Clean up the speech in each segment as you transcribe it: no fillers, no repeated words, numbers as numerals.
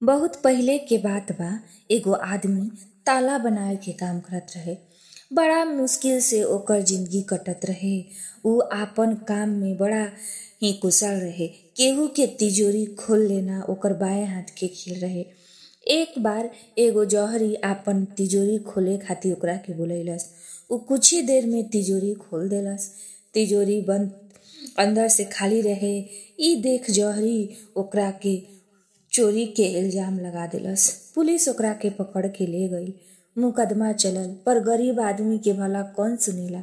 बहुत पहिले के बात बा। एगो आदमी ताला बनाए के काम करत रहे। बड़ा मुश्किल से ओकर जिंदगी कटत रहे। ऊ आपन काम में बड़ा ही कुशल रहे। केहू के तिजोरी खोल लेना ओकर बाएं हाथ के खेल रहे। एक बार एगो जौहरी आपन तिजोरी खोले खातिर ओकरा के बोलैलस। ऊ कुछ ही देर में तिजोरी खोल देलस। तिजोरी बंद अंदर से खाली रहे। ई देख जौहरी ओकरा के चोरी के इल्जाम लगा देलस। पुलिस ओकरा के पकड़ के ले गई। मुकदमा चलल, पर गरीब आदमी के भला कौन सुनेला।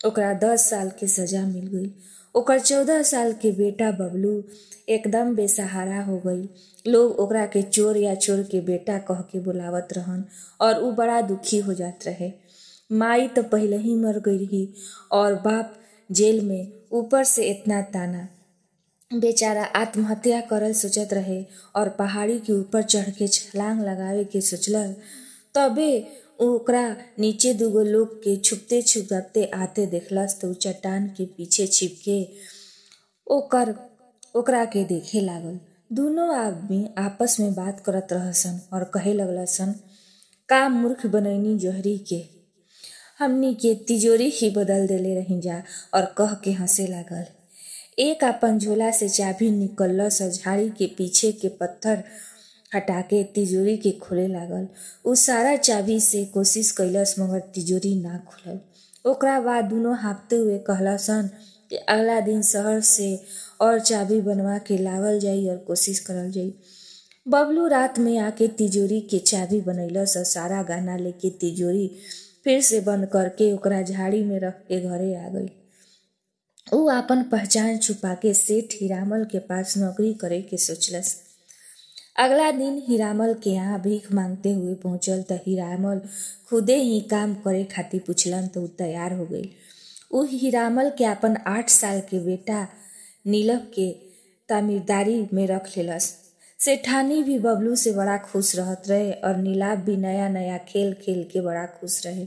ओकरा 10 साल के सजा मिल गई। ओकर 14 साल के बेटा बबलू एकदम बेसहारा हो गई। लोग ओकरा के चोर या चोर के बेटा कह के बुलावत रहन और ऊ बड़ा दुखी हो जात रहे। माई तो पहले ही मर गई रही और बाप जेल में, ऊपर से इतना ताना। बेचारा आत्महत्या करल सोचत रहे और पहाड़ी के ऊपर चढ़ के छलांग लगावे के सोचल। तबे ओकरा नीचे दूगो लोग के छुपते छुपते आते देखलस तो चट्टान के पीछे छिपके ओकरा के देखे लागल। दोनों आदमी आपस में बात करत रहसन और कहे लगलसन, का मूर्ख बनैनी जौहरी के, हमनी के तिजोरी ही बदल देले रही जा, और कह के हंसे लागल। एक अपन झोला से चाबी निकलस और झाड़ी के पीछे के पत्थर हटा के तिजोरी के खोले लागल। उ सारा चाबी से कोशिश कैलस मगर तिजोरी ना खुलल। ओकरा बाद दोनों हाँफते हुए कहलसन कि अगला दिन शहर से और चाबी बनवा के लावल जाई और कोशिश करल जाई। बबलू रात में आके तिजोरी के चाबी बनैलस और सारा गहना लेके तिजोरी फिर से बंद करके ओकरा झाड़ी में रख के घरे आ गई। ऊ आपन पहचान छुपा के सेठ हीरामल के पास नौकरी करे के सोचलस। अगला दिन हीरामल के यहाँ भीख मांगते हुए पहुंचल त हीरामल खुदे ही काम करे खातिर पूछलन तो ऊ तैयार हो गई। ऊ हीरामल के अपन 8 साल के बेटा नीलम के तामीरदारी में रख लेलस। सेठानी भी बबलू से बड़ा खुश रहत रहे और नीलाभ भी नया नया खेल खेल के बड़ा खुश रहे।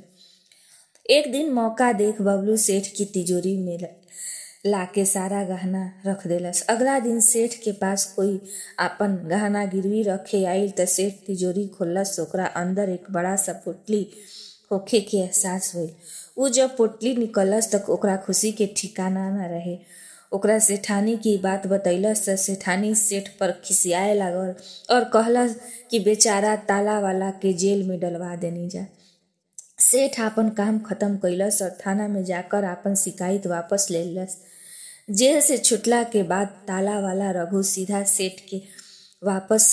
एक दिन मौका देख बबलू सेठ की तिजोरी में लाके सारा गहना रख देलस। अगला दिन सेठ के पास कोई आपन गहना गिरवी रखे आइल त सेठ तिजोरी खोलस। ओकरा अंदर एक बड़ा सा पोटली होखे के एहसास होइल। ऊ जब पोटली निकलस तक ओकरा खुशी के ठिकाना न रहे। ओकरा सेठानी की बात बतैलस त सेठानी सेठ पर खिसियाए लागल और कहलस कि बेचारा ताला वाला के जेल में डलवा देनी जा। सेठ आपन काम खत्म कैलस और थाना में जाकर आपन शिकायत वापस ले लेलस। जेल से छुटला के बाद ताला वाला रघु सीधा सेठ के वापस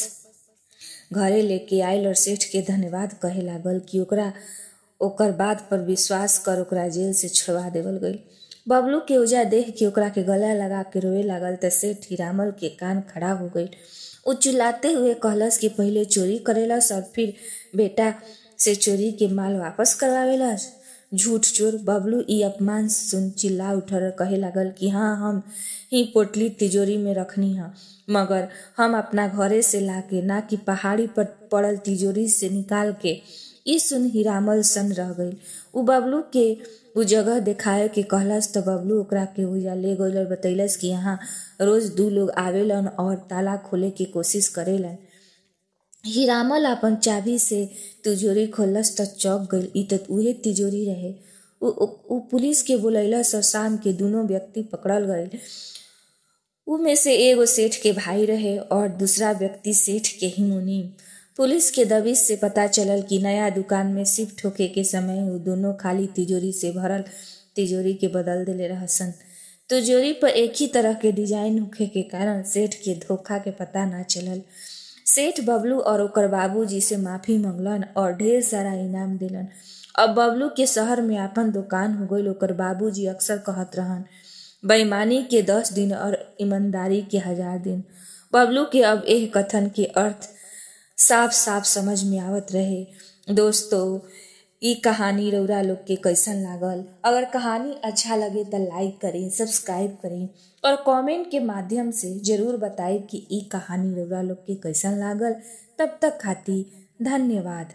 घरे लेके आयल और सेठ के धन्यवाद कहे लागल कि ओकर बात पर विश्वास कर ओकरा जेल से छुड़वा देवल गई। बबलू के ओजा देख के ओकरा के गला लगा के रोए लागल त सेठ हीरामल के कान खड़ा हो गई। ऊ चिल्लाते हुए कहलस कि पहले चोरी करेलस और फिर बेटा से चोरी के माल वापस करवावेलस। झूठ चोर। बबलू ई अपमान सुन चिल्ला उठल, कहे लागल कि हाँ, हम ही पोटली तिजोरी में रखनी है, मगर हम अपना घरे से लाके, ना कि पहाड़ी पर पड़ल तिजोरी से निकाल के। ई सुन हीरामल सन रह गई। ऊ बबलू के ऊ जगह देखाए के कहलस तो बबलू ओकरा के उजा ले गइल और बतैलस कि यहाँ रोज 2 लोग आवेलन और ताला खोले के कोशिश करेलन। हीरामल अपन चाबी से तिजोरी खोलस त चौंक गइल। ई त उहे तिजोरी रहे। ऊ पुलिस के बुलैलस और शाम के दोनों व्यक्ति पकड़ल गए। ऊ में से एगो सेठ के भाई रहे और दूसरा व्यक्ति सेठ के ही मुनीम। पुलिस के दबिश से पता चलल कि नया दुकान में शिफ्ट होके के समय ऊ दोनों खाली तिजोरी से भरल तिजोरी के बदल देले रहसन। तिजोरी पर एक ही तरह के डिजाइन होखे के कारण सेठ के धोखा के पता ना चलल। सेठ बबलू और ओकर बाबूजी से माफी मंगलन और ढेर सारा इनाम दिलन। अब बबलू के शहर में आपन दुकान हो गईल। ओकर बाबूजी अक्सर कहत रहन, बेईमानी के 10 दिन और ईमानदारी के 1000 दिन। बबलू के अब एह कथन के अर्थ साफ साफ समझ में आवत रहे। दोस्तों, ई कहानी रउरा लोग के कैसन लागल? अगर कहानी अच्छा लगे तो लाइक करें, सब्सक्राइब करें और कमेंट के माध्यम से जरूर बताएं कि ई कहानी रउरा लोग के कैसन लागल। तब तक खातिर धन्यवाद।